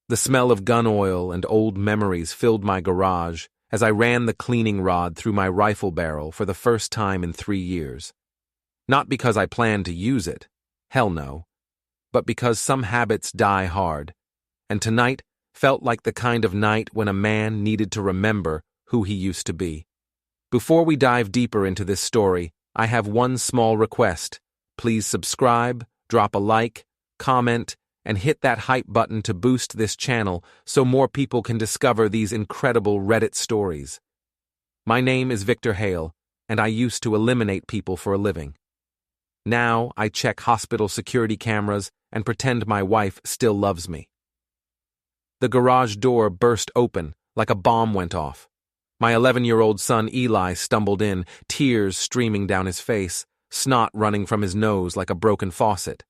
The smell of gun oil and old memories filled my garage as I ran the cleaning rod through my rifle barrel for the first time in 3 years. Not because I planned to use it, hell no, but because some habits die hard, and tonight felt like the kind of night when a man needed to remember who he used to be. Before we dive deeper into this story, I have one small request. Please subscribe, drop a like, comment, and hit that hype button to boost this channel so more people can discover these incredible Reddit stories. My name is Victor Hale, and I used to eliminate people for a living. Now I check hospital security cameras and pretend my wife still loves me. The garage door burst open like a bomb went off. My 11-year-old son Eli stumbled in, tears streaming down his face, snot running from his nose like a broken faucet.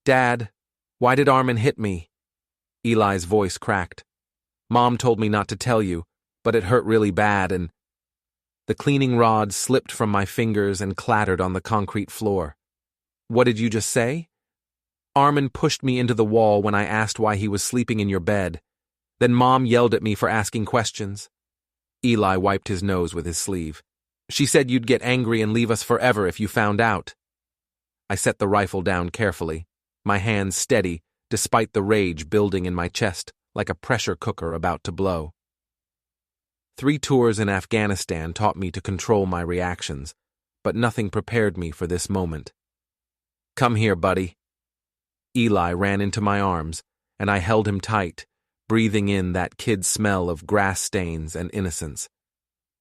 "Dad, why did Armin hit me?" Eli's voice cracked. "Mom told me not to tell you, but it hurt really bad and—" The cleaning rod slipped from my fingers and clattered on the concrete floor. "What did you just say?" "Armin pushed me into the wall when I asked why he was sleeping in your bed. Then Mom yelled at me for asking questions." Eli wiped his nose with his sleeve. "She said you'd get angry and leave us forever if you found out." I set the rifle down carefully, my hands steady despite the rage building in my chest like a pressure cooker about to blow. 3 tours in Afghanistan taught me to control my reactions, but nothing prepared me for this moment. "Come here, buddy." Eli ran into my arms, and I held him tight, breathing in that kid smell of grass stains and innocence.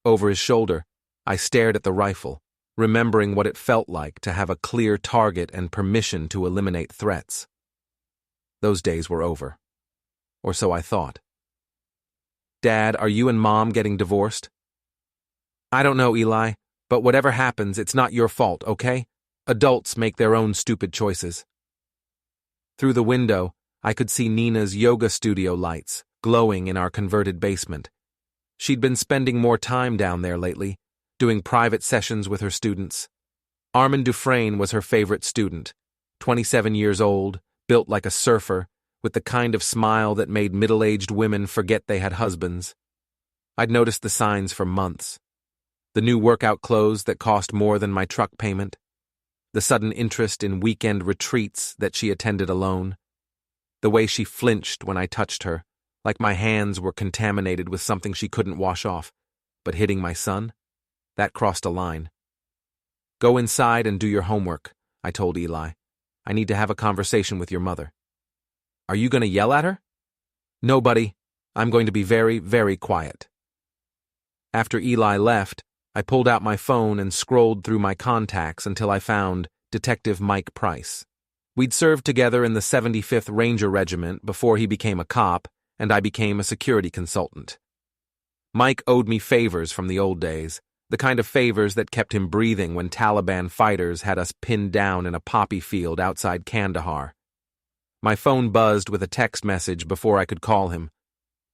Over his shoulder, I stared at the rifle, remembering what it felt like to have a clear target and permission to eliminate threats. Those days were over. Or so I thought. "Dad, are you and Mom getting divorced?" "I don't know, Eli, but whatever happens, it's not your fault, okay? Adults make their own stupid choices." Through the window, I could see Nina's yoga studio lights glowing in our converted basement. She'd been spending more time down there lately, doing private sessions with her students. Armin Dufresne was her favorite student, 27 years old, built like a surfer, with the kind of smile that made middle-aged women forget they had husbands. I'd noticed the signs for months. The new workout clothes that cost more than my truck payment. The sudden interest in weekend retreats that she attended alone. The way she flinched when I touched her, like my hands were contaminated with something she couldn't wash off. But hitting my son? That crossed a line. "Go inside and do your homework," I told Eli. "I need to have a conversation with your mother." "Are you going to yell at her?" "No, buddy. I'm going to be very, very quiet." After Eli left, I pulled out my phone and scrolled through my contacts until I found Detective Mike Price. We'd served together in the 75th Ranger Regiment before he became a cop, and I became a security consultant. Mike owed me favors from the old days, the kind of favors that kept him breathing when Taliban fighters had us pinned down in a poppy field outside Kandahar. My phone buzzed with a text message before I could call him.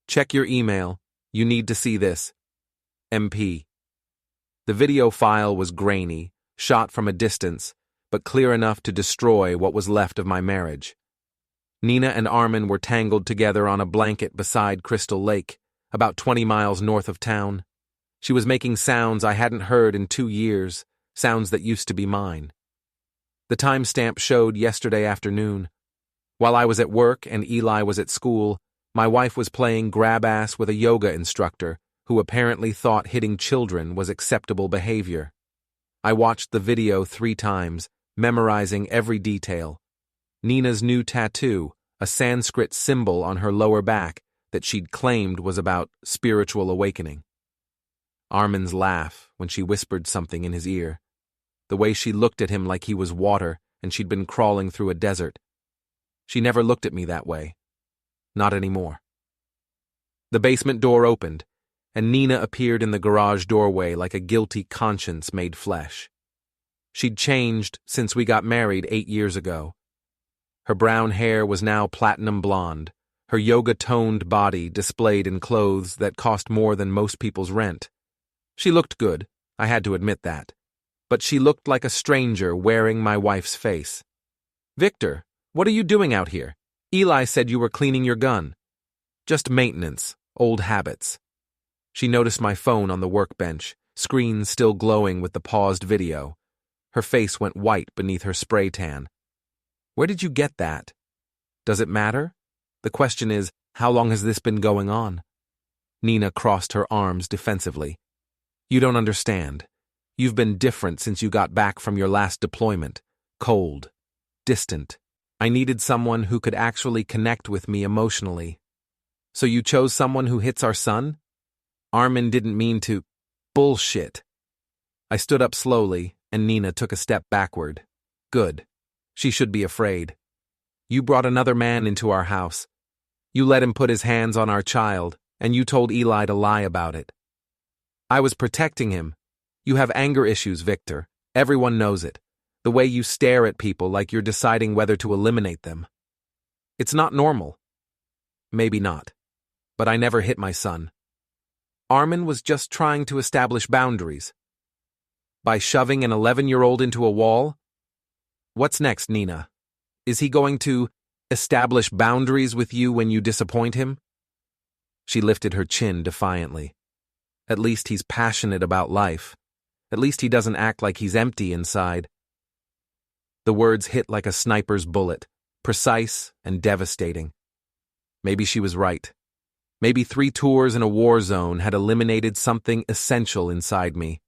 "Check your email. You need to see this. MP." The video file was grainy, shot from a distance, but clear enough to destroy what was left of my marriage. Nina and Armin were tangled together on a blanket beside Crystal Lake, about 20 miles north of town. She was making sounds I hadn't heard in 2 years, sounds that used to be mine. The timestamp showed yesterday afternoon. While I was at work and Eli was at school, my wife was playing grab-ass with a yoga instructor who apparently thought hitting children was acceptable behavior. I watched the video 3 times, memorizing every detail. Nina's new tattoo, a Sanskrit symbol on her lower back that she'd claimed was about spiritual awakening. Armin's laugh when she whispered something in his ear. The way she looked at him like he was water and she'd been crawling through a desert. She never looked at me that way. Not anymore. The basement door opened, and Nina appeared in the garage doorway like a guilty conscience made flesh. She'd changed since we got married 8 years ago. Her brown hair was now platinum blonde, her yoga-toned body displayed in clothes that cost more than most people's rent. She looked good, I had to admit that, but she looked like a stranger wearing my wife's face. "Victor, what are you doing out here? Eli said you were cleaning your gun." Just maintenance, old habits. She noticed my phone on the workbench, screen still glowing with the paused video. Her face went white beneath her spray tan. Where did you get that? Does it matter? The question is, how long has this been going on? Nina crossed her arms defensively. You don't understand. You've been different since you got back from your last deployment. Cold. Distant. I needed someone who could actually connect with me emotionally. So you chose someone who hits our son? Armin didn't mean to. Bullshit. I stood up slowly, and Nina took a step backward. Good. She should be afraid. You brought another man into our house. You let him put his hands on our child, and you told Eli to lie about it. I was protecting him. You have anger issues, Victor. Everyone knows it. The way you stare at people like you're deciding whether to eliminate them. It's not normal. Maybe not. But I never hit my son. Armin was just trying to establish boundaries. By shoving an 11-year-old into a wall? What's next, Nina? Is he going to establish boundaries with you when you disappoint him? She lifted her chin defiantly. At least he's passionate about life. At least he doesn't act like he's empty inside. The words hit like a sniper's bullet, precise and devastating. Maybe she was right. Maybe 3 tours in a war zone had eliminated something essential inside me.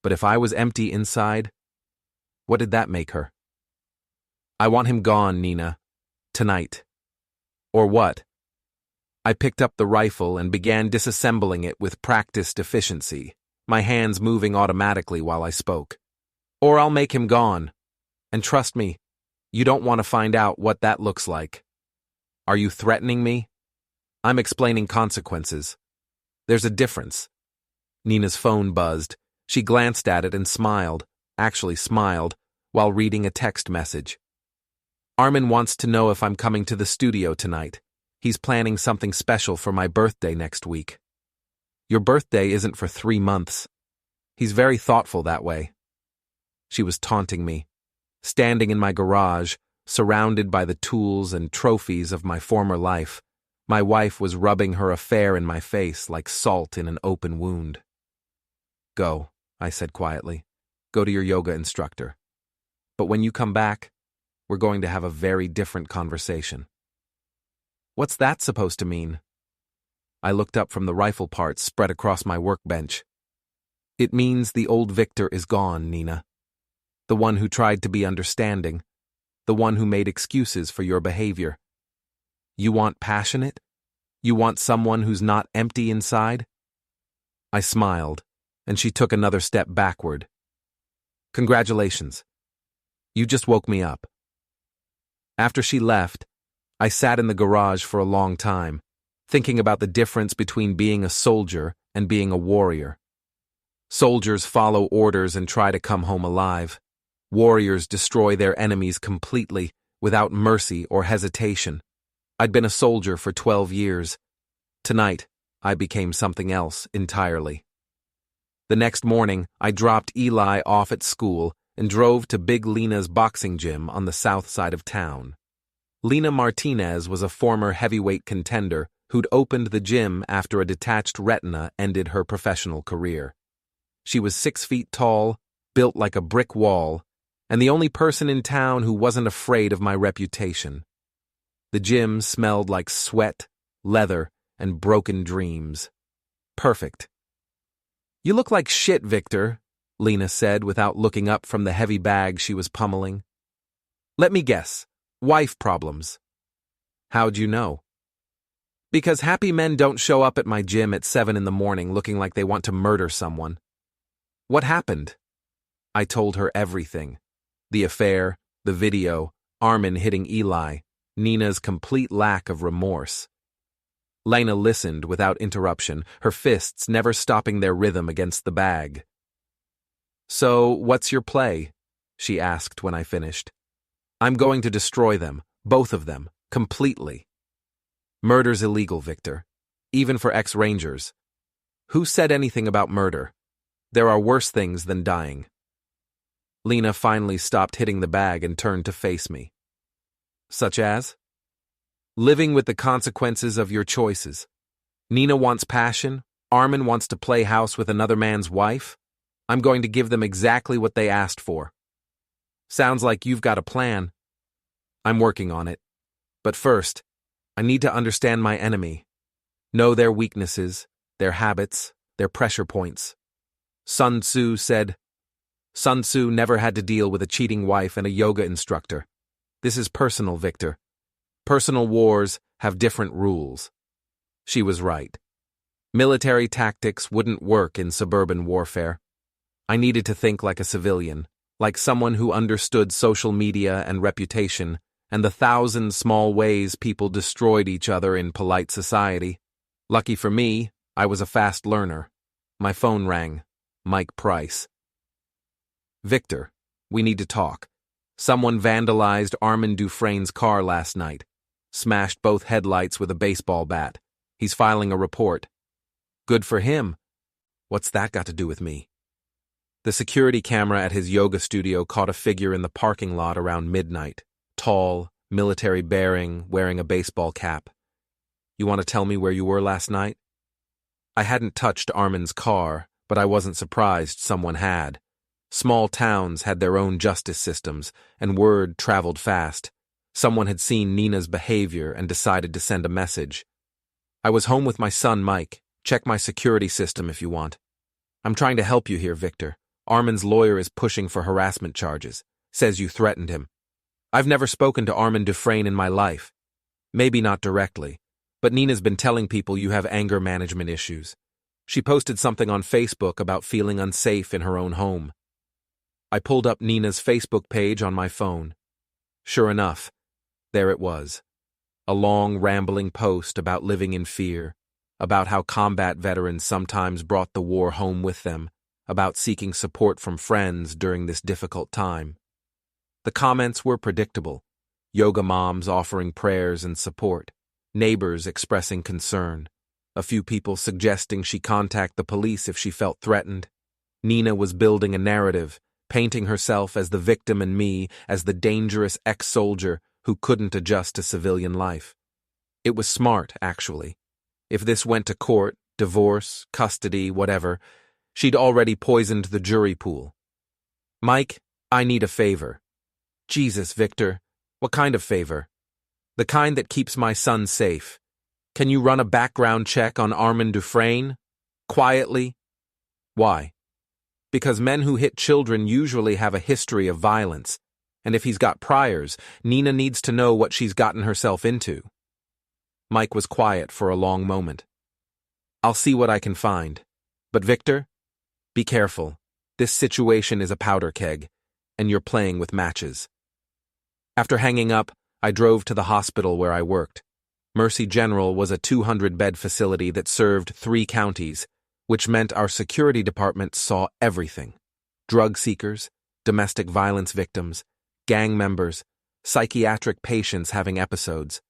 But if I was empty inside, what did that make her? I want him gone, Nina. Tonight. Or what? I picked up the rifle and began disassembling it with practiced efficiency, my hands moving automatically while I spoke. Or I'll make him gone. And trust me, you don't want to find out what that looks like. Are you threatening me? I'm explaining consequences. There's a difference. Nina's phone buzzed. She glanced at it and smiled, actually smiled, while reading a text message. Armin wants to know if I'm coming to the studio tonight. He's planning something special for my birthday next week. Your birthday isn't for 3 months. He's very thoughtful that way. She was taunting me. Standing in my garage, surrounded by the tools and trophies of my former life, my wife was rubbing her affair in my face like salt in an open wound. Go, I said quietly. Go to your yoga instructor. But when you come back, we're going to have a very different conversation. What's that supposed to mean? I looked up from the rifle parts spread across my workbench. It means the old Victor is gone, Nina. The one who tried to be understanding. The one who made excuses for your behavior. You want passionate? You want someone who's not empty inside? I smiled, and she took another step backward. Congratulations. You just woke me up. After she left, I sat in the garage for a long time, thinking about the difference between being a soldier and being a warrior. Soldiers follow orders and try to come home alive. Warriors destroy their enemies completely, without mercy or hesitation. I'd been a soldier for 12 years. Tonight, I became something else entirely. The next morning, I dropped Eli off at school and drove to Big Lena's boxing gym on the south side of town. Lena Martinez was a former heavyweight contender who'd opened the gym after a detached retina ended her professional career. She was 6 feet tall, built like a brick wall, and the only person in town who wasn't afraid of my reputation. The gym smelled like sweat, leather, and broken dreams. Perfect. You look like shit, Victor, Lena said without looking up from the heavy bag she was pummeling. Let me guess. Wife problems. How'd you know? Because happy men don't show up at my gym at 7 in the morning looking like they want to murder someone. What happened? I told her everything. The affair, the video, Armin hitting Eli, Nina's complete lack of remorse. Lena listened without interruption, her fists never stopping their rhythm against the bag. So, what's your play? She asked when I finished. I'm going to destroy them, both of them, completely. Murder's illegal, Victor. Even for ex-Rangers. Who said anything about murder? There are worse things than dying. Lena finally stopped hitting the bag and turned to face me. Such as? Living with the consequences of your choices. Nina wants passion. Armin wants to play house with another man's wife. I'm going to give them exactly what they asked for. Sounds like you've got a plan. I'm working on it. But first, I need to understand my enemy. Know their weaknesses, their habits, their pressure points. Sun Tzu never had to deal with a cheating wife and a yoga instructor. This is personal, Victor. Personal wars have different rules. She was right. Military tactics wouldn't work in suburban warfare. I needed to think like a civilian, like someone who understood social media and reputation, and the thousand small ways people destroyed each other in polite society. Lucky for me, I was a fast learner. My phone rang. Mike Price. Victor, we need to talk. Someone vandalized Armin Dufresne's car last night. Smashed both headlights with a baseball bat. He's filing a report. Good for him. What's that got to do with me? The security camera at his yoga studio caught a figure in the parking lot around midnight. Tall, military bearing, wearing a baseball cap. You want to tell me where you were last night? I hadn't touched Armin's car, but I wasn't surprised someone had. Small towns had their own justice systems, and word traveled fast. Someone had seen Nina's behavior and decided to send a message. I was home with my son, Mike. Check my security system if you want. I'm trying to help you here, Victor. Armin's lawyer is pushing for harassment charges. Says you threatened him. I've never spoken to Armin Dufresne in my life. Maybe not directly, but Nina's been telling people you have anger management issues. She posted something on Facebook about feeling unsafe in her own home. I pulled up Nina's Facebook page on my phone. Sure enough, there it was. A long, rambling post about living in fear, about how combat veterans sometimes brought the war home with them, about seeking support from friends during this difficult time. The comments were predictable. Yoga moms offering prayers and support, neighbors expressing concern, a few people suggesting she contact the police if she felt threatened. Nina was building a narrative, painting herself as the victim and me as the dangerous ex-soldier who couldn't adjust to civilian life. It was smart, actually. If this went to court, divorce, custody, whatever, she'd already poisoned the jury pool. Mike, I need a favor. Jesus, Victor, what kind of favor? The kind that keeps my son safe. Can you run a background check on Armin Dufresne? Quietly? Why? Because men who hit children usually have a history of violence, and if he's got priors, Nina needs to know what she's gotten herself into. Mike was quiet for a long moment. I'll see what I can find. But Victor, be careful. This situation is a powder keg, and you're playing with matches. After hanging up, I drove to the hospital where I worked. Mercy General was a 200-bed facility that served 3 counties, which meant our security department saw everything. Drug seekers, domestic violence victims, gang members, psychiatric patients having episodes.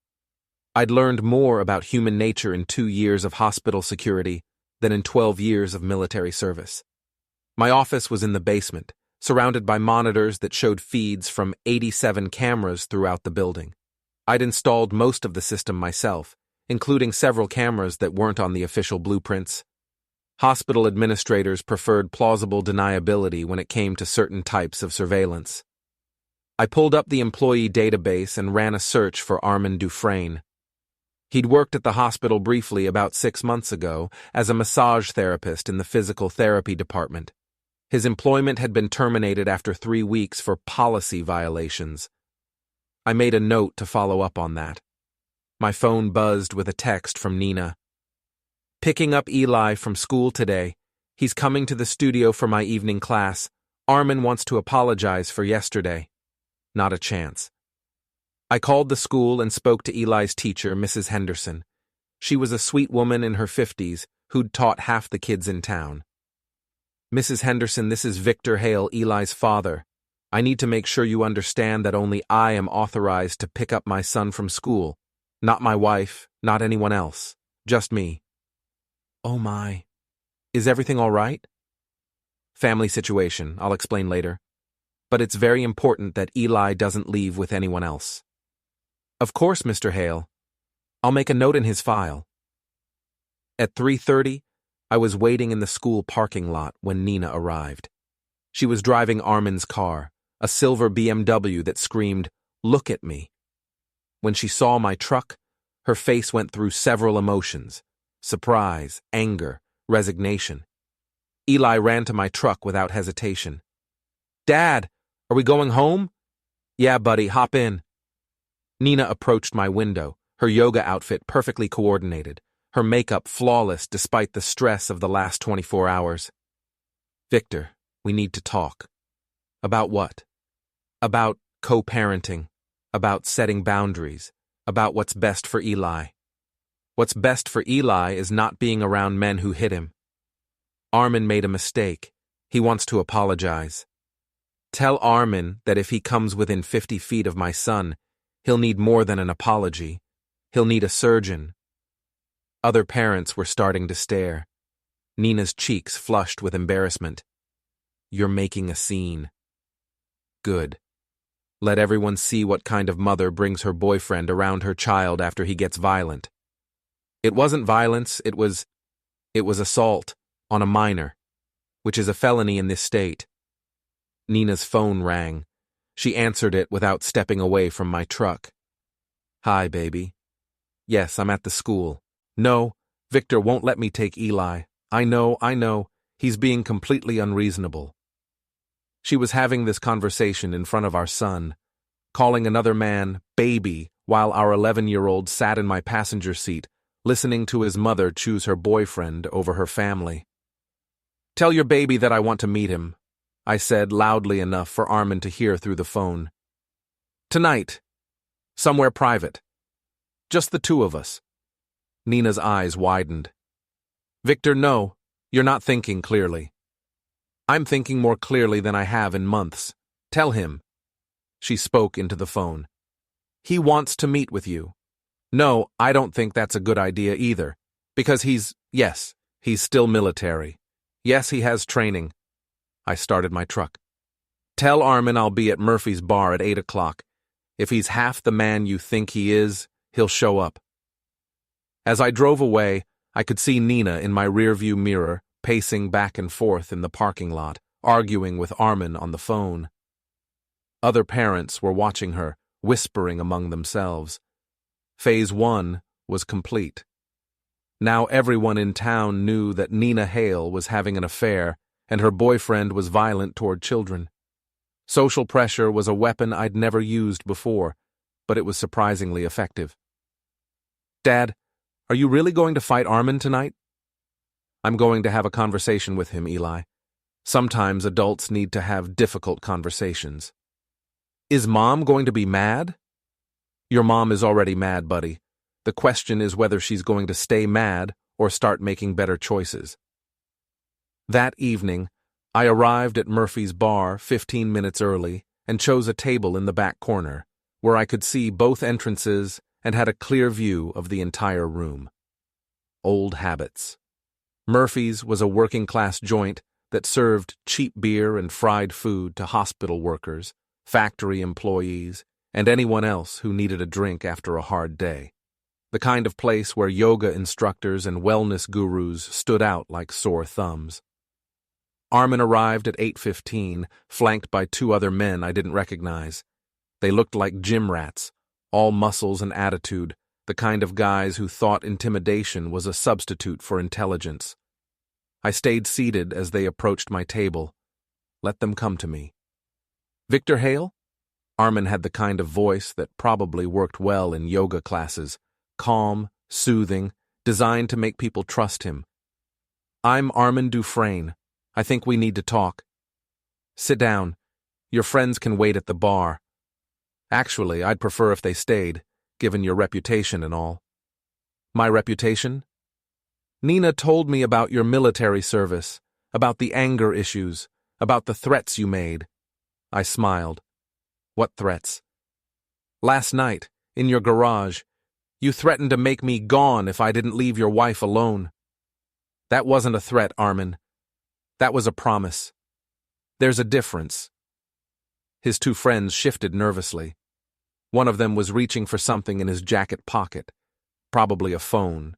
I'd learned more about human nature in 2 years of hospital security than in 12 years of military service. My office was in the basement, surrounded by monitors that showed feeds from 87 cameras throughout the building. I'd installed most of the system myself, including several cameras that weren't on the official blueprints. Hospital administrators preferred plausible deniability when it came to certain types of surveillance. I pulled up the employee database and ran a search for Armin Dufresne. He'd worked at the hospital briefly about 6 months ago as a massage therapist in the physical therapy department. His employment had been terminated after 3 weeks for policy violations. I made a note to follow up on that. My phone buzzed with a text from Nina. Picking up Eli from school today. He's coming to the studio for my evening class. Armin wants to apologize for yesterday. Not a chance. I called the school and spoke to Eli's teacher, Mrs. Henderson. She was a sweet woman in her 50s who'd taught half the kids in town. Mrs. Henderson, this is Victor Hale, Eli's father. I need to make sure you understand that only I am authorized to pick up my son from school. Not my wife, not anyone else. Just me. Oh my. Is everything all right? Family situation, I'll explain later. But it's very important that Eli doesn't leave with anyone else. Of course, Mr. Hale. I'll make a note in his file. At 3:30, I was waiting in the school parking lot when Nina arrived. She was driving Armin's car, a silver BMW that screamed, "Look at me." When she saw my truck, her face went through several emotions: surprise, anger, resignation. Eli ran to my truck without hesitation. "Dad, are we going home?" "Yeah, buddy, hop in." Nina approached my window, her yoga outfit perfectly coordinated, her makeup flawless despite the stress of the last 24 hours. "Victor, we need to talk." "About what?" "About co-parenting, about setting boundaries, about what's best for Eli." "What's best for Eli is not being around men who hit him." "Armin made a mistake. He wants to apologize." "Tell Armin that if he comes within 50 feet of my son, he'll need more than an apology. He'll need a surgeon." Other parents were starting to stare. Nina's cheeks flushed with embarrassment. "You're making a scene." "Good. Let everyone see what kind of mother brings her boyfriend around her child after he gets violent." "It wasn't violence, it was assault on a minor, which is a felony in this state." Nina's phone rang. She answered it without stepping away from my truck. "Hi, baby." "Yes, I'm at the school." "No, Victor won't let me take Eli. I know. He's being completely unreasonable." She was having this conversation in front of our son, calling another man baby while our 11-year-old sat in my passenger seat, listening to his mother choose her boyfriend over her family. "Tell your baby that I want to meet him," I said loudly enough for Armin to hear through the phone. "Tonight. Somewhere private. Just the two of us." Nina's eyes widened. "Victor, no, you're not thinking clearly." "I'm thinking more clearly than I have in months. Tell him." She spoke into the phone. "He wants to meet with you." "No, I don't think that's a good idea either. Because he's still military. Yes, he has training." I started my truck. "Tell Armin I'll be at Murphy's bar at 8 o'clock. If he's half the man you think he is, he'll show up." As I drove away, I could see Nina in my rearview mirror, pacing back and forth in the parking lot, arguing with Armin on the phone. Other parents were watching her, whispering among themselves. Phase 1 was complete. Now everyone in town knew that Nina Hale was having an affair, and her boyfriend was violent toward children. Social pressure was a weapon I'd never used before, but it was surprisingly effective. "Dad, are you really going to fight Armin tonight?" "I'm going to have a conversation with him, Eli. Sometimes adults need to have difficult conversations." "Is Mom going to be mad?" "Your mom is already mad, buddy. The question is whether she's going to stay mad or start making better choices." That evening, I arrived at Murphy's bar 15 minutes early and chose a table in the back corner, where I could see both entrances and had a clear view of the entire room. Old habits. Murphy's was a working-class joint that served cheap beer and fried food to hospital workers, factory employees, and anyone else who needed a drink after a hard day. The kind of place where yoga instructors and wellness gurus stood out like sore thumbs. Armin arrived at 8:15, flanked by 2 other men I didn't recognize. They looked like gym rats, all muscles and attitude, the kind of guys who thought intimidation was a substitute for intelligence. I stayed seated as they approached my table. Let them come to me. "Victor Hale?" Armin had the kind of voice that probably worked well in yoga classes, calm, soothing, designed to make people trust him. "I'm Armin Dufresne. I think we need to talk." "Sit down. Your friends can wait at the bar." "Actually, I'd prefer if they stayed, given your reputation and all." "My reputation?" "Nina told me about your military service, about the anger issues, about the threats you made." I smiled. "What threats?" "Last night, in your garage, you threatened to make me gone if I didn't leave your wife alone." "That wasn't a threat, Armin. That was a promise. There's a difference." His 2 friends shifted nervously. One of them was reaching for something in his jacket pocket. Probably a phone,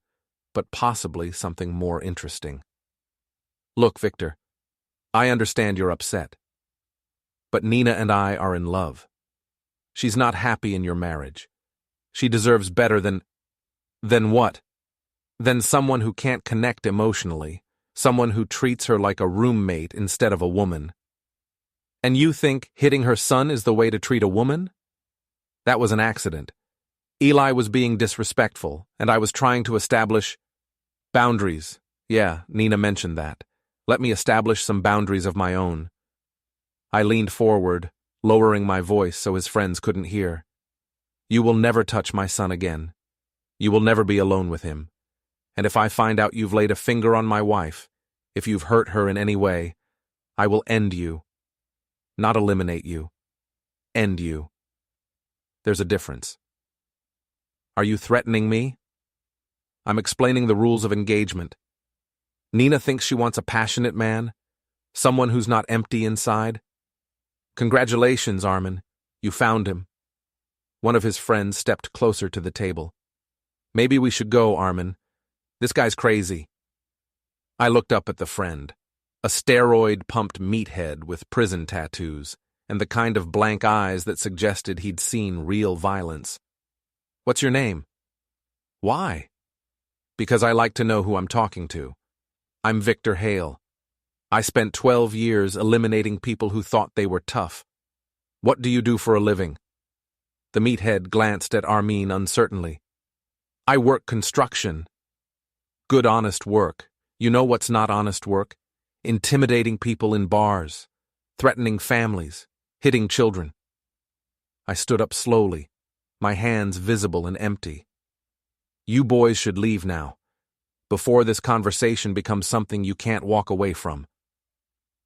but possibly something more interesting. Look, Victor, I understand you're upset. But Nina and I are in love. She's not happy in your marriage. She deserves better than what? Than someone who can't connect emotionally, someone who treats her like a roommate instead of a woman. And you think hitting her son is the way to treat a woman? That was an accident. Eli was being disrespectful, and I was trying to establish boundaries. Yeah, Nina mentioned that. Let me establish some boundaries of my own. I leaned forward, lowering my voice so his friends couldn't hear. You will never touch my son again. You will never be alone with him. And if I find out you've laid a finger on my wife, if you've hurt her in any way, I will end you. Not eliminate you. End you. There's a difference. Are you threatening me? I'm explaining the rules of engagement. Nina thinks she wants a passionate man, someone who's not empty inside. Congratulations, Armin. You found him. One of his friends stepped closer to the table. Maybe we should go, Armin. This guy's crazy. I looked up at the friend, a steroid-pumped meathead with prison tattoos, and the kind of blank eyes that suggested he'd seen real violence. What's your name? Why? Because I like to know who I'm talking to. I'm Victor Hale. I spent 12 years eliminating people who thought they were tough. What do you do for a living? The meathead glanced at Armin uncertainly. I work construction. Good honest work. You know what's not honest work? Intimidating people in bars, threatening families, hitting children. I stood up slowly, my hands visible and empty. You boys should leave now, before this conversation becomes something you can't walk away from.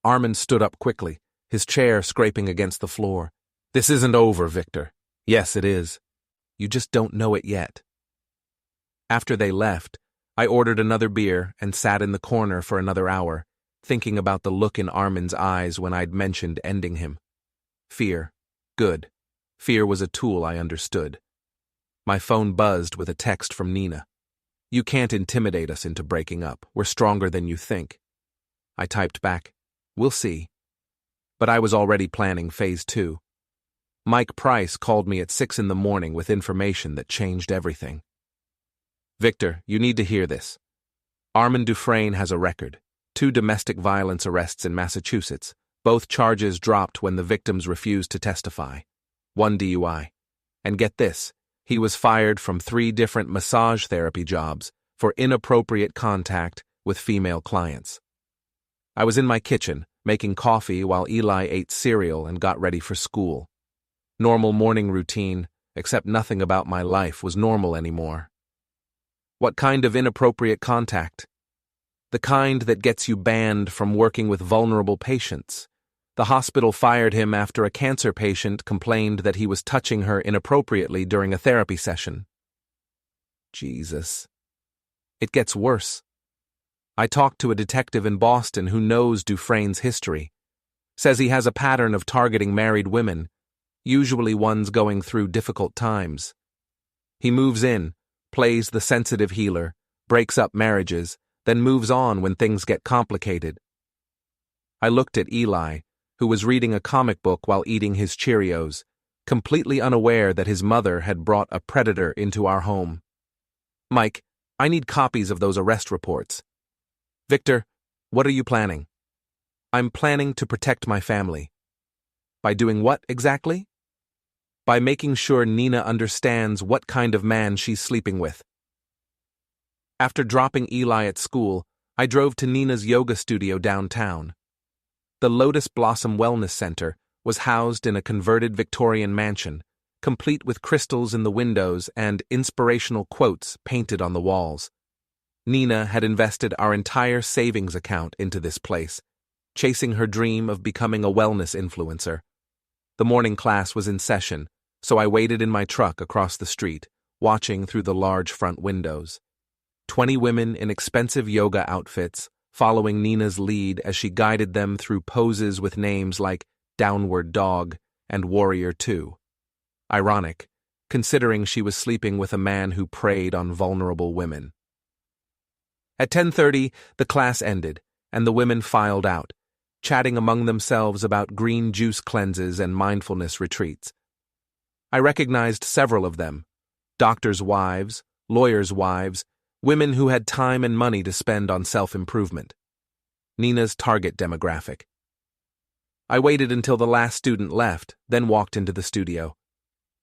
Armin stood up quickly, his chair scraping against the floor. This isn't over, Victor. Yes, it is. You just don't know it yet. After they left, I ordered another beer and sat in the corner for another hour, thinking about the look in Armin's eyes when I'd mentioned ending him. Fear. Good. Fear was a tool I understood. My phone buzzed with a text from Nina. You can't intimidate us into breaking up. We're stronger than you think. I typed back, we'll see. But I was already planning phase 2. Mike Price called me at 6 in the morning with information that changed everything. Victor, you need to hear this. Armin Dufresne has a record. 2 domestic violence arrests in Massachusetts. Both charges dropped when the victims refused to testify. 1 DUI. And get this, he was fired from 3 different massage therapy jobs for inappropriate contact with female clients. I was in my kitchen, making coffee while Eli ate cereal and got ready for school. Normal morning routine, except nothing about my life was normal anymore. What kind of inappropriate contact? The kind that gets you banned from working with vulnerable patients. The hospital fired him after a cancer patient complained that he was touching her inappropriately during a therapy session. Jesus. It gets worse. I talked to a detective in Boston who knows Dufresne's history. Says he has a pattern of targeting married women, usually ones going through difficult times. He moves in, plays the sensitive healer, breaks up marriages, then moves on when things get complicated. I looked at Eli, who was reading a comic book while eating his Cheerios, completely unaware that his mother had brought a predator into our home. Mike, I need copies of those arrest reports. Victor, what are you planning? I'm planning to protect my family. By doing what exactly? By making sure Nina understands what kind of man she's sleeping with. After dropping Eli at school, I drove to Nina's yoga studio downtown. The Lotus Blossom Wellness Center was housed in a converted Victorian mansion, complete with crystals in the windows and inspirational quotes painted on the walls. Nina had invested our entire savings account into this place, chasing her dream of becoming a wellness influencer. The morning class was in session, so I waited in my truck across the street, watching through the large front windows. 20 women in expensive yoga outfits, following Nina's lead as she guided them through poses with names like Downward Dog and Warrior 2. Ironic, considering she was sleeping with a man who preyed on vulnerable women. At 10:30, the class ended, and the women filed out, chatting among themselves about green juice cleanses and mindfulness retreats. I recognized several of them: doctors' wives, lawyers' wives, women who had time and money to spend on self-improvement. Nina's target demographic. I waited until the last student left, then walked into the studio.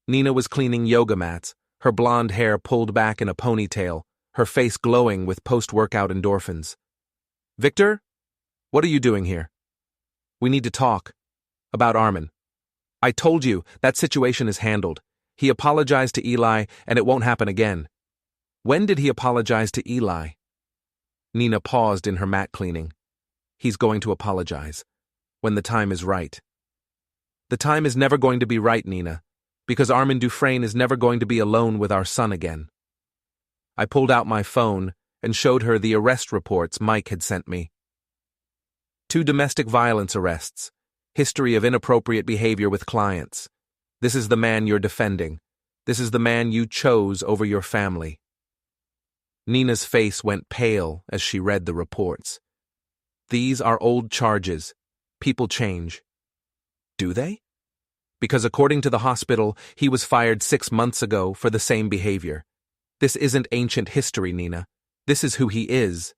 Nina was cleaning yoga mats, her blonde hair pulled back in a ponytail, her face glowing with post-workout endorphins. "Victor, what are you doing here?" "We need to talk. About Armin. I told you, that situation is handled. He apologized to Eli, and it won't happen again." "When did he apologize to Eli?" Nina paused in her mat cleaning. "He's going to apologize. When the time is right." "The time is never going to be right, Nina, because Armin Dufresne is never going to be alone with our son again." I pulled out my phone and showed her the arrest reports Mike had sent me. 2 domestic violence arrests. History of inappropriate behavior with clients. This is the man you're defending. This is the man you chose over your family. Nina's face went pale as she read the reports. These are old charges. People change. Do they? Because according to the hospital, he was fired 6 months ago for the same behavior. This isn't ancient history, Nina. This is who he is.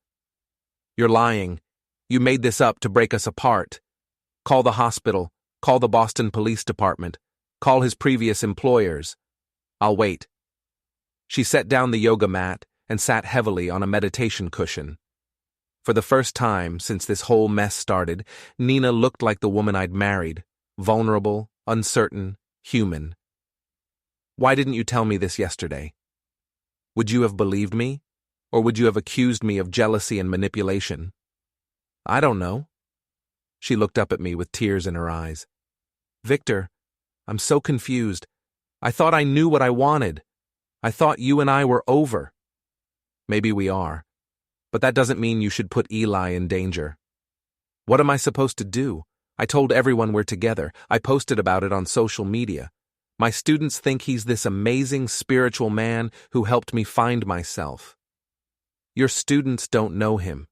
You're lying. You made this up to break us apart. Call the hospital. Call the Boston Police Department. Call his previous employers. I'll wait. She set down the yoga mat and sat heavily on a meditation cushion. For the first time since this whole mess started, Nina looked like the woman I'd married, vulnerable, uncertain, human. "Why didn't you tell me this yesterday? Would you have believed me, or would you have accused me of jealousy and manipulation?" "I don't know." She looked up at me with tears in her eyes. "Victor, I'm so confused. I thought I knew what I wanted. I thought you and I were over." "Maybe we are. But that doesn't mean you should put Eli in danger." "What am I supposed to do? I told everyone we're together. I posted about it on social media. My students think he's this amazing spiritual man who helped me find myself." "Your students don't know him.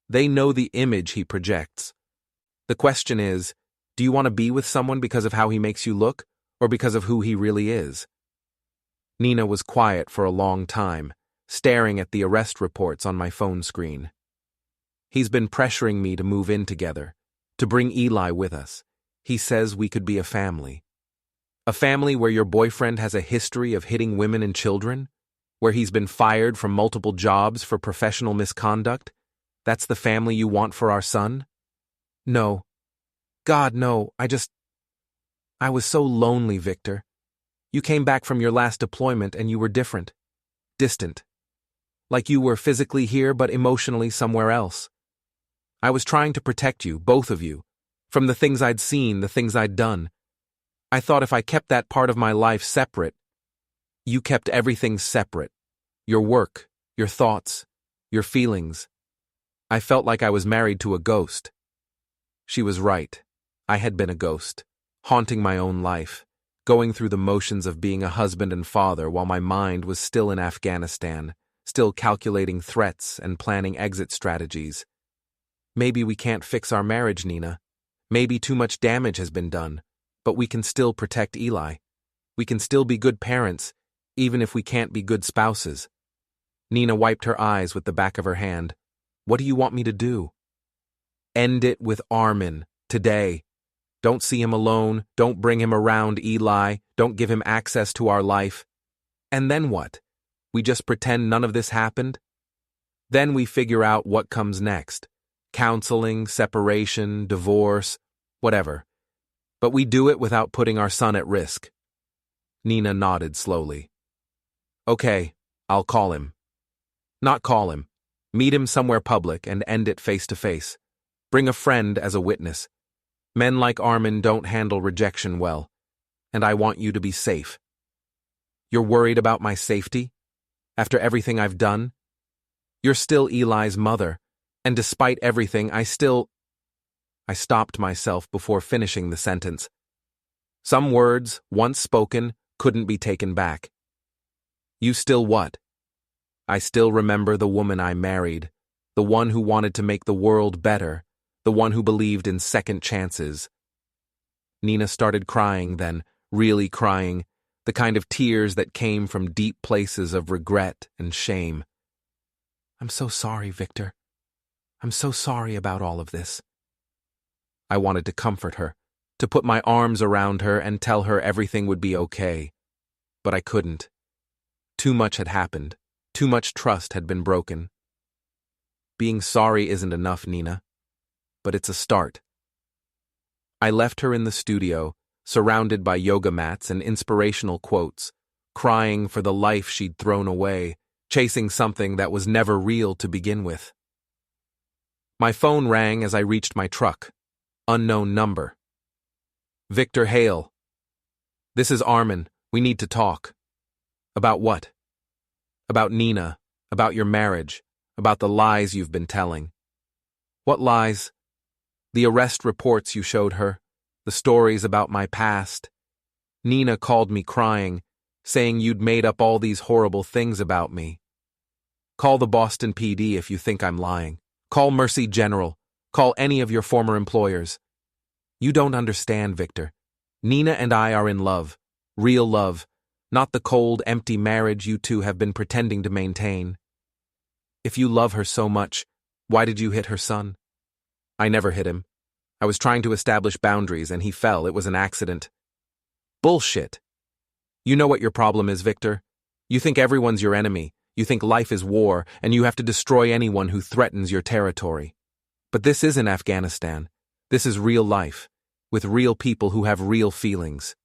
They know the image he projects. The question is, do you want to be with someone because of how he makes you look, or because of who he really is?" Nina was quiet for a long time, staring at the arrest reports on my phone screen. "He's been pressuring me to move in together, to bring Eli with us. He says we could be a family. A family where your boyfriend has a history of hitting women and children? Where he's been fired from multiple jobs for professional misconduct? That's the family you want for our son?" "No. God, no. I was so lonely, Victor. You came back from your last deployment and you were different. Distant. Like you were physically here but emotionally somewhere else. I was trying to protect you, both of you, from the things I'd seen, the things I'd done. I thought if I kept that part of my life separate, you kept everything separate. Your work, your thoughts, your feelings. I felt like I was married to a ghost." She was right. I had been a ghost, haunting my own life, going through the motions of being a husband and father while my mind was still in Afghanistan, still calculating threats and planning exit strategies. "Maybe we can't fix our marriage, Nina. Maybe too much damage has been done, but we can still protect Eli. We can still be good parents, even if we can't be good spouses." Nina wiped her eyes with the back of her hand. "What do you want me to do?" "End it with Armin, today. Don't see him alone, don't bring him around Eli, don't give him access to our life. And then what? We just pretend none of this happened? Then we figure out what comes next. Counseling, separation, divorce, whatever. But we do it without putting our son at risk." Nina nodded slowly. "Okay, I'll call him." "Not call him. Meet him somewhere public and end it face to face. Bring a friend as a witness. Men like Armin don't handle rejection well, and I want you to be safe." "You're worried about my safety? After everything I've done? You're still Eli's mother, and despite everything, I stopped myself before finishing the sentence. Some words, once spoken, couldn't be taken back. You still what? I still remember the woman I married, the one who wanted to make the world better, the one who believed in second chances. Nina started crying then, really crying, the kind of tears that came from deep places of regret and shame. I'm so sorry, Victor. I'm so sorry about all of this. I wanted to comfort her, to put my arms around her and tell her everything would be okay. But I couldn't. Too much had happened. Too much trust had been broken. Being sorry isn't enough, Nina. But it's a start. I left her in the studio, surrounded by yoga mats and inspirational quotes, crying for the life she'd thrown away, chasing something that was never real to begin with. My phone rang as I reached my truck. Unknown number. Victor Hale. This is Armin. We need to talk. About what? About Nina, about your marriage, about the lies you've been telling. What lies? The arrest reports you showed her, the stories about my past. Nina called me crying, saying you'd made up all these horrible things about me. Call the Boston PD if you think I'm lying. Call Mercy General. Call any of your former employers. You don't understand, Victor. Nina and I are in love. Real love. Not the cold, empty marriage you two have been pretending to maintain. If you love her so much, why did you hit her son? I never hit him. I was trying to establish boundaries and he fell. It was an accident. Bullshit. You know what your problem is, Victor. You think everyone's your enemy. You think life is war and you have to destroy anyone who threatens your territory. But this isn't Afghanistan. This is real life, with real people who have real feelings.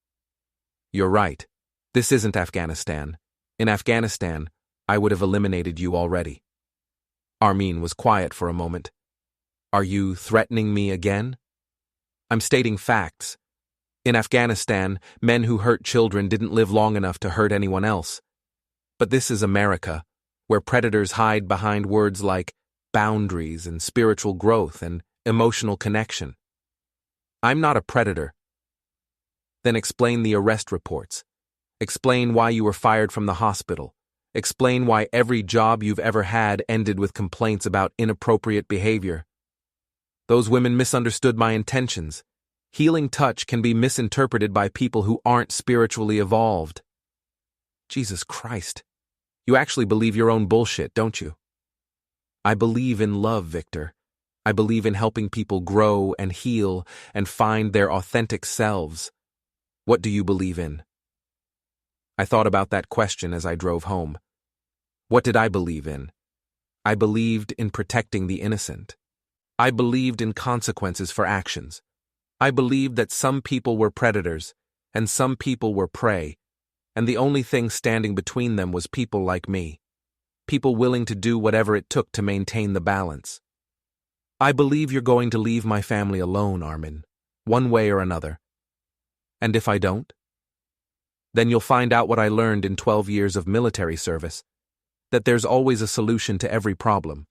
You're right. This isn't Afghanistan. In Afghanistan, I would have eliminated you already. Armin was quiet for a moment. Are you threatening me again? I'm stating facts. In Afghanistan, men who hurt children didn't live long enough to hurt anyone else. But this is America, where predators hide behind words like boundaries and spiritual growth and emotional connection. I'm not a predator. Then explain the arrest reports. Explain why you were fired from the hospital. Explain why every job you've ever had ended with complaints about inappropriate behavior. Those women misunderstood my intentions. Healing touch can be misinterpreted by people who aren't spiritually evolved. Jesus Christ. You actually believe your own bullshit, don't you? I believe in love, Victor. I believe in helping people grow and heal and find their authentic selves. What do you believe in? I thought about that question as I drove home. What did I believe in? I believed in protecting the innocent. I believed in consequences for actions. I believed that some people were predators and some people were prey, and the only thing standing between them was people like me, people willing to do whatever it took to maintain the balance. I believe you're going to leave my family alone, Armin, one way or another. And if I don't? Then you'll find out what I learned in 12 years of military service, that there's always a solution to every problem.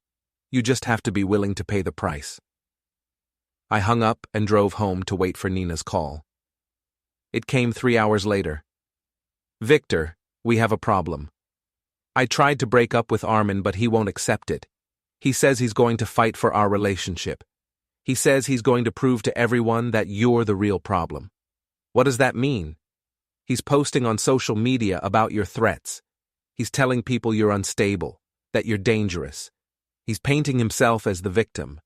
You just have to be willing to pay the price. I hung up and drove home to wait for Nina's call. It came 3 hours later. Victor, we have a problem. I tried to break up with Armin, but he won't accept it. He says he's going to fight for our relationship. He says he's going to prove to everyone that you're the real problem. What does that mean? He's posting on social media about your threats. He's telling people you're unstable, that you're dangerous. He's painting himself as the victim.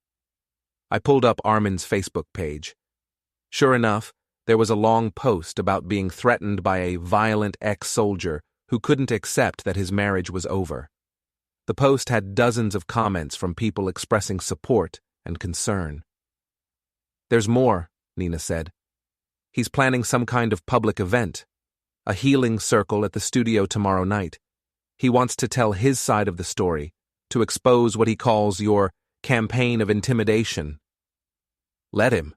I pulled up Armin's Facebook page. Sure enough, there was a long post about being threatened by a violent ex-soldier who couldn't accept that his marriage was over. The post had dozens of comments from people expressing support and concern. There's more, Nina said. He's planning some kind of public event, a healing circle at the studio tomorrow night. He wants to tell his side of the story, to expose what he calls your campaign of intimidation. Let him.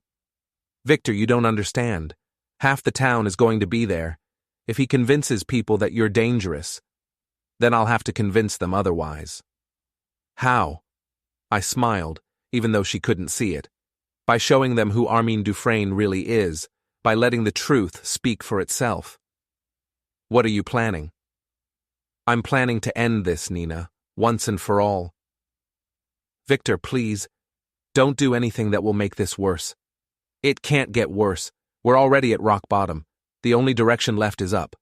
Victor, you don't understand. Half the town is going to be there. If he convinces people that you're dangerous, then I'll have to convince them otherwise. How? I smiled, even though she couldn't see it. By showing them who Armin Dufresne really is, by letting the truth speak for itself. What are you planning? I'm planning to end this, Nina, once and for all. Victor, please, don't do anything that will make this worse. It can't get worse. We're already at rock bottom. The only direction left is up.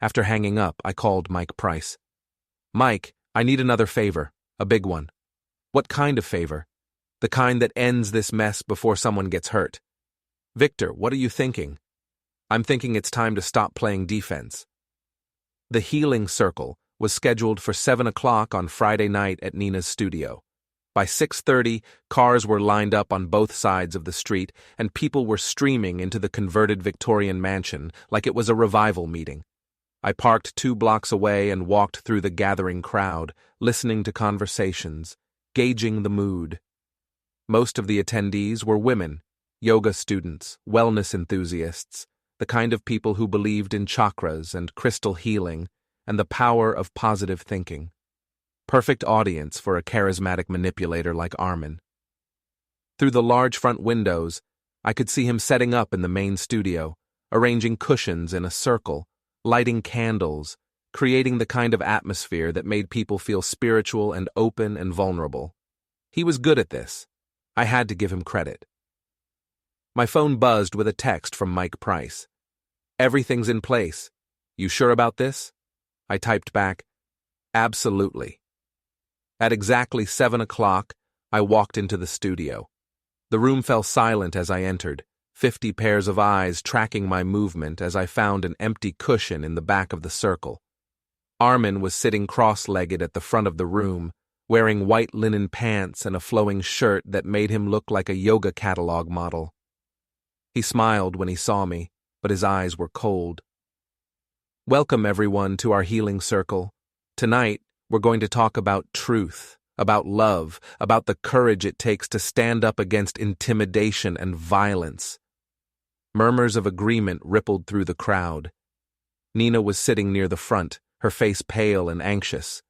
After hanging up, I called Mike Price. Mike, I need another favor, a big one. What kind of favor? The kind that ends this mess before someone gets hurt. Victor, what are you thinking? I'm thinking it's time to stop playing defense. The healing circle was scheduled for 7 o'clock on Friday night at Nina's studio. By 6:30, cars were lined up on both sides of the street, and people were streaming into the converted Victorian mansion like it was a revival meeting. I parked 2 blocks away and walked through the gathering crowd, listening to conversations, gauging the mood. Most of the attendees were women, yoga students, wellness enthusiasts, the kind of people who believed in chakras and crystal healing and the power of positive thinking. Perfect audience for a charismatic manipulator like Armin. Through the large front windows, I could see him setting up in the main studio, arranging cushions in a circle, lighting candles, creating the kind of atmosphere that made people feel spiritual and open and vulnerable. He was good at this. I had to give him credit. My phone buzzed with a text from Mike Price. Everything's in place. You sure about this? I typed back, absolutely. At exactly 7 o'clock, I walked into the studio. The room fell silent as I entered, 50 pairs of eyes tracking my movement as I found an empty cushion in the back of the circle. Armin was sitting cross-legged at the front of the room, wearing white linen pants and a flowing shirt that made him look like a yoga catalog model. He smiled when he saw me, but his eyes were cold. Welcome, everyone, to our healing circle. Tonight, we're going to talk about truth, about love, about the courage it takes to stand up against intimidation and violence. Murmurs of agreement rippled through the crowd. Nina was sitting near the front, her face pale and anxious.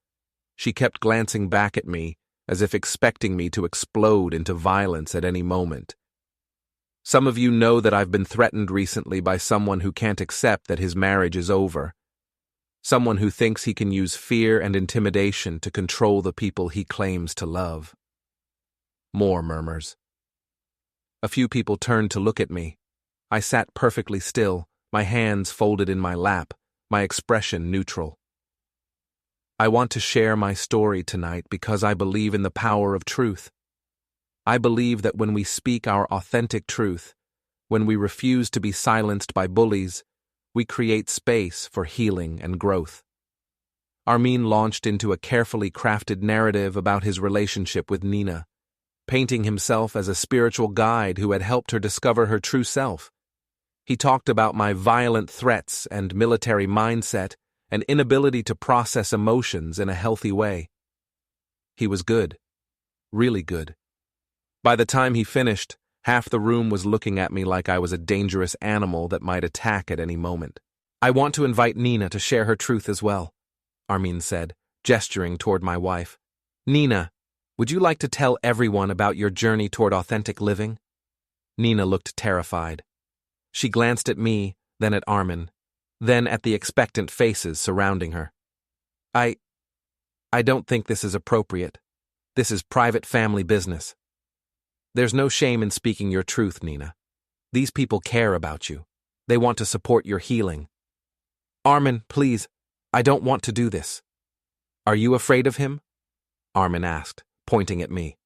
She kept glancing back at me, as if expecting me to explode into violence at any moment. Some of you know that I've been threatened recently by someone who can't accept that his marriage is over. Someone who thinks he can use fear and intimidation to control the people he claims to love. More murmurs. A few people turned to look at me. I sat perfectly still, my hands folded in my lap, my expression neutral. I want to share my story tonight because I believe in the power of truth. I believe that when we speak our authentic truth, when we refuse to be silenced by bullies, we create space for healing and growth. Armin launched into a carefully crafted narrative about his relationship with Nina, painting himself as a spiritual guide who had helped her discover her true self. He talked about my violent threats and military mindset and inability to process emotions in a healthy way. He was good, really good. By the time he finished, half the room was looking at me like I was a dangerous animal that might attack at any moment. I want to invite Nina to share her truth as well, Armin said, gesturing toward my wife. Nina, would you like to tell everyone about your journey toward authentic living? Nina looked terrified. She glanced at me, then at Armin, then at the expectant faces surrounding her. I don't think this is appropriate. This is private family business. There's no shame in speaking your truth, Nina. These people care about you. They want to support your healing. Armin, please, I don't want to do this. Are you afraid of him? Armin asked, pointing at me.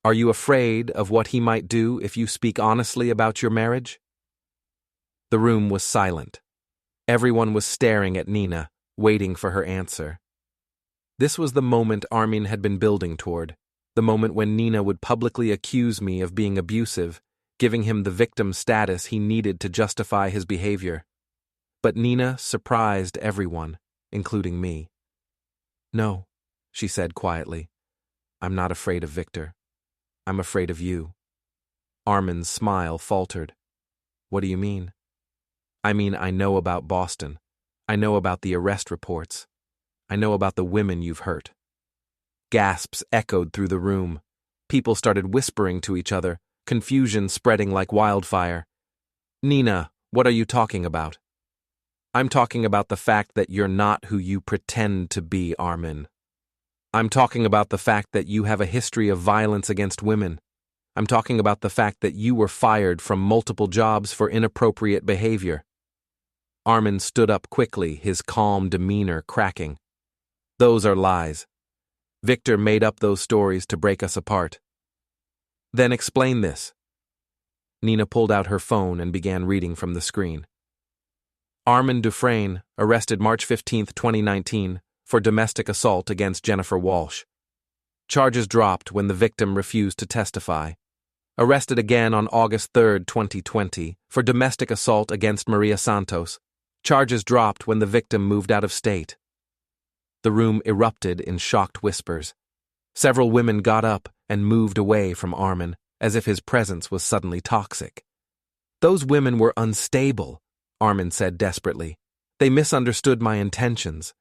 Are you afraid of what he might do if you speak honestly about your marriage? The room was silent. Everyone was staring at Nina, waiting for her answer. This was the moment Armin had been building toward. The moment when Nina would publicly accuse me of being abusive, giving him the victim status he needed to justify his behavior. But Nina surprised everyone, including me. No, she said quietly. I'm not afraid of Victor. I'm afraid of you. Armin's smile faltered. What do you mean? I mean, I know about Boston. I know about the arrest reports. I know about the women you've hurt. Gasps echoed through the room. People started whispering to each other, confusion spreading like wildfire. Nina, what are you talking about? I'm talking about the fact that you're not who you pretend to be, Armin. I'm talking about the fact that you have a history of violence against women. I'm talking about the fact that you were fired from multiple jobs for inappropriate behavior. Armin stood up quickly, his calm demeanor cracking. Those are lies. Victor made up those stories to break us apart. Then explain this. Nina pulled out her phone and began reading from the screen. Armin Dufresne, arrested March 15, 2019, for domestic assault against Jennifer Walsh. Charges dropped when the victim refused to testify. Arrested again on August 3, 2020, for domestic assault against Maria Santos. Charges dropped when the victim moved out of state. The room erupted in shocked whispers. Several women got up and moved away from Armin, as if his presence was suddenly toxic. Those women were unstable, Armin said desperately. They misunderstood my intentions.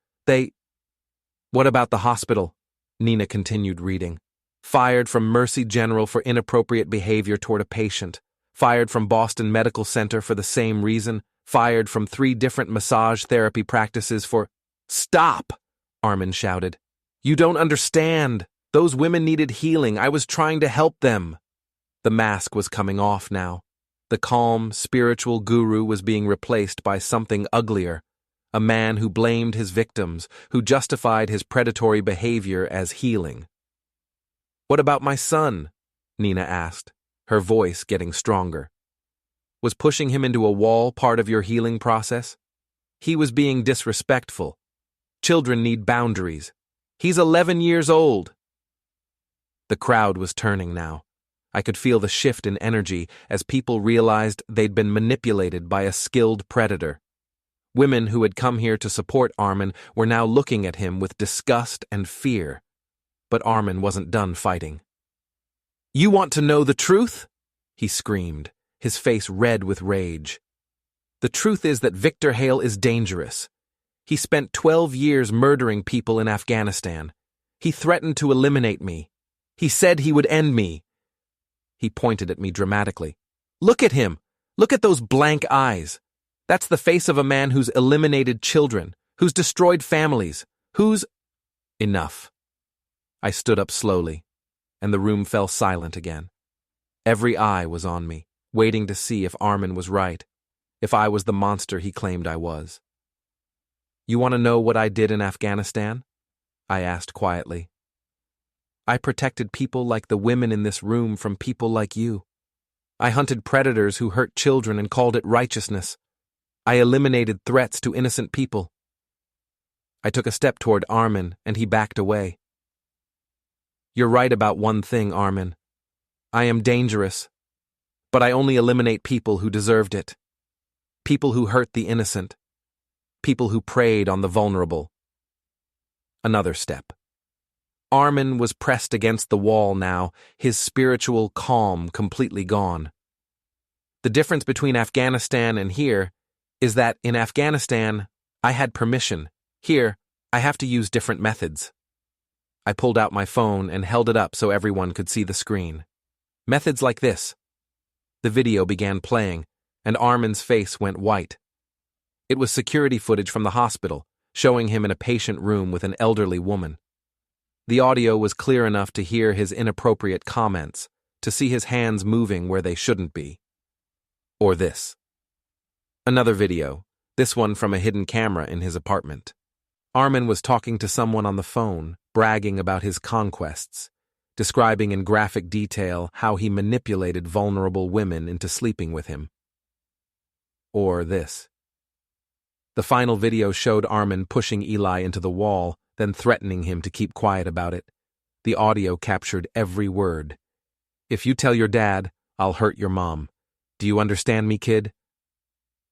What about the hospital? Nina continued reading. Fired from Mercy General for inappropriate behavior toward a patient. Fired from Boston Medical Center for the same reason. Fired from 3 different massage therapy practices for— Stop! Armin shouted. You don't understand. Those women needed healing. I was trying to help them. The mask was coming off now. The calm, spiritual guru was being replaced by something uglier. A man who blamed his victims, who justified his predatory behavior as healing. What about my son? Nina asked, her voice getting stronger. Was pushing him into a wall part of your healing process? He was being disrespectful. Children need boundaries. He's 11 years old. The crowd was turning now. I could feel the shift in energy as people realized they'd been manipulated by a skilled predator. Women who had come here to support Armin were now looking at him with disgust and fear. But Armin wasn't done fighting. You want to know the truth? He screamed, his face red with rage. The truth is that Victor Hale is dangerous. He spent 12 years murdering people in Afghanistan. He threatened to eliminate me. He said he would end me. He pointed at me dramatically. Look at him. Look at those blank eyes. That's the face of a man who's eliminated children, who's destroyed families, who's— Enough. I stood up slowly, and the room fell silent again. Every eye was on me, waiting to see if Armin was right, if I was the monster he claimed I was. You want to know what I did in Afghanistan? I asked quietly. I protected people like the women in this room from people like you. I hunted predators who hurt children and called it righteousness. I eliminated threats to innocent people. I took a step toward Armin, and he backed away. You're right about one thing, Armin. I am dangerous, but I only eliminate people who deserved it. People who hurt the innocent. People who preyed on the vulnerable. Another step. Armin was pressed against the wall now, his spiritual calm completely gone. The difference between Afghanistan and here is that in Afghanistan, I had permission. Here, I have to use different methods. I pulled out my phone and held it up so everyone could see the screen. Methods like this. The video began playing, and Armin's face went white. It was security footage from the hospital, showing him in a patient room with an elderly woman. The audio was clear enough to hear his inappropriate comments, to see his hands moving where they shouldn't be. Or this. Another video, this one from a hidden camera in his apartment. Armin was talking to someone on the phone, bragging about his conquests, describing in graphic detail how he manipulated vulnerable women into sleeping with him. Or this. The final video showed Armin pushing Eli into the wall, then threatening him to keep quiet about it. The audio captured every word. If you tell your dad, I'll hurt your mom. Do you understand me, kid?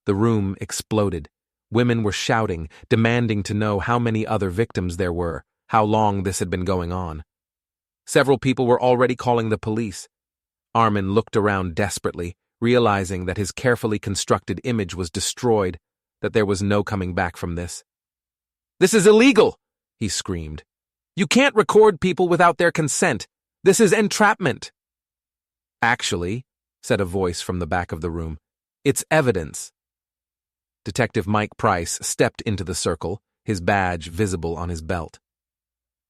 The room exploded. Women were shouting, demanding to know how many other victims there were, how long this had been going on. Several people were already calling the police. Armin looked around desperately, realizing that his carefully constructed image was destroyed, that there was no coming back from this. This is illegal, he screamed. You can't record people without their consent. This is entrapment. Actually, said a voice from the back of the room, it's evidence. Detective Mike Price stepped into the circle, his badge visible on his belt.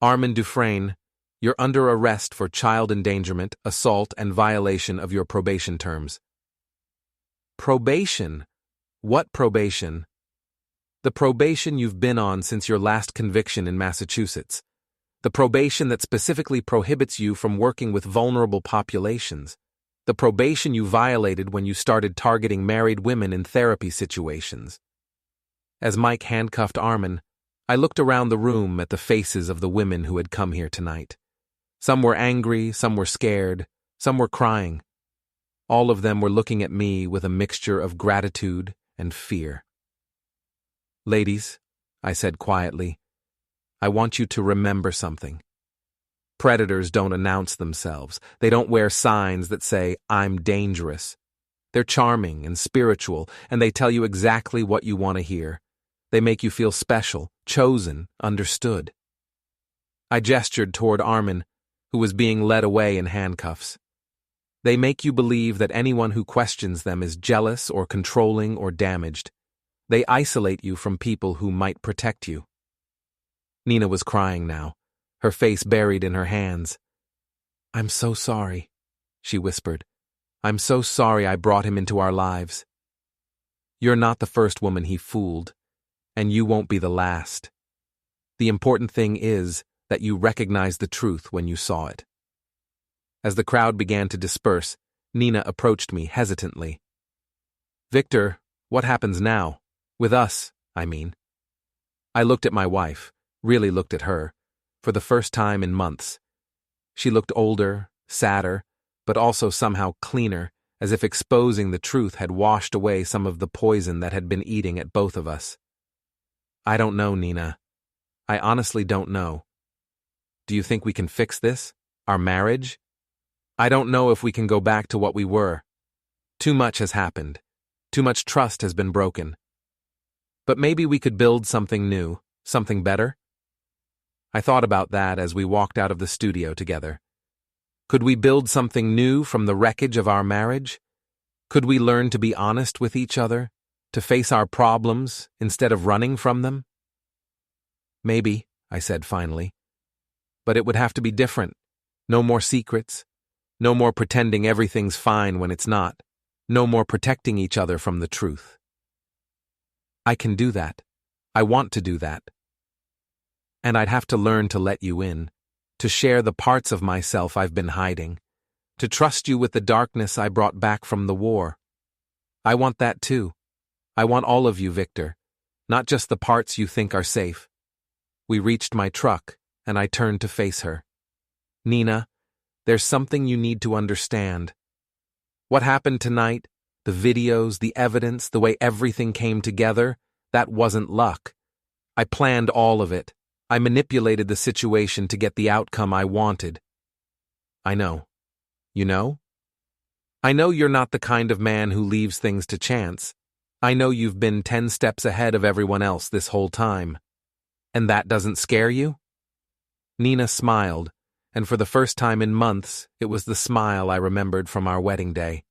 Armin Dufresne, you're under arrest for child endangerment, assault, and violation of your probation terms. Probation? What probation? The probation you've been on since your last conviction in Massachusetts. The probation that specifically prohibits you from working with vulnerable populations. The probation you violated when you started targeting married women in therapy situations. As Mike handcuffed Armin, I looked around the room at the faces of the women who had come here tonight. Some were angry, some were scared, some were crying. All of them were looking at me with a mixture of gratitude and fear. Ladies, I said quietly, I want you to remember something. Predators don't announce themselves. They don't wear signs that say, I'm dangerous. They're charming and spiritual, and they tell you exactly what you want to hear. They make you feel special, chosen, understood. I gestured toward Armin, who was being led away in handcuffs. They make you believe that anyone who questions them is jealous or controlling or damaged. They isolate you from people who might protect you. Nina was crying now, her face buried in her hands. I'm so sorry, she whispered. I'm so sorry I brought him into our lives. You're not the first woman he fooled, and you won't be the last. The important thing is that you recognized the truth when you saw it. As the crowd began to disperse, Nina approached me hesitantly. Victor, what happens now? With us, I mean. I looked at my wife, really looked at her, for the first time in months. She looked older, sadder, but also somehow cleaner, as if exposing the truth had washed away some of the poison that had been eating at both of us. I don't know, Nina. I honestly don't know. Do you think we can fix this? Our marriage? I don't know if we can go back to what we were. Too much has happened. Too much trust has been broken. But maybe we could build something new, something better? I thought about that as we walked out of the studio together. Could we build something new from the wreckage of our marriage? Could we learn to be honest with each other, to face our problems instead of running from them? Maybe, I said finally. But it would have to be different. No more secrets. No more pretending everything's fine when it's not. No more protecting each other from the truth. I can do that. I want to do that. And I'd have to learn to let you in, to share the parts of myself I've been hiding, to trust you with the darkness I brought back from the war. I want that too. I want all of you, Victor, not just the parts you think are safe. We reached my truck, and I turned to face her. Nina, there's something you need to understand. What happened tonight, the videos, the evidence, the way everything came together, that wasn't luck. I planned all of it. I manipulated the situation to get the outcome I wanted. I know. You know? I know you're not the kind of man who leaves things to chance. I know you've been 10 steps ahead of everyone else this whole time. And that doesn't scare you? Nina smiled, and for the first time in months, it was the smile I remembered from our wedding day.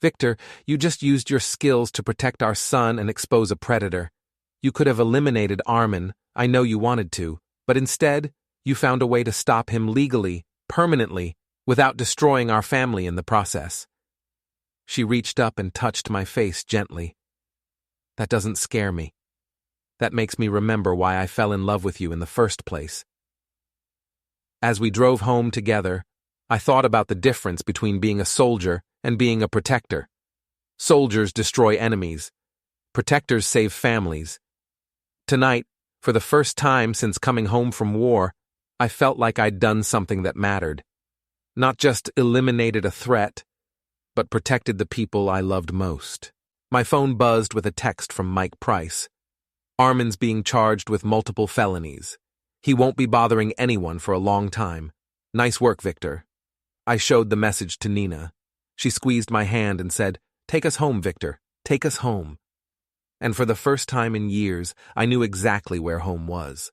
Victor, you just used your skills to protect our son and expose a predator. You could have eliminated Armin, I know you wanted to, but instead, you found a way to stop him legally, permanently, without destroying our family in the process. She reached up and touched my face gently. That doesn't scare me. That makes me remember why I fell in love with you in the first place. As we drove home together, I thought about the difference between being a soldier and being a protector. Soldiers destroy enemies. Protectors save families. Tonight, for the first time since coming home from war, I felt like I'd done something that mattered. Not just eliminated a threat, but protected the people I loved most. My phone buzzed with a text from Mike Price. Armin's being charged with multiple felonies. He won't be bothering anyone for a long time. Nice work, Victor. I showed the message to Nina. She squeezed my hand and said, Take us home, Victor. Take us home. And for the first time in years, I knew exactly where home was.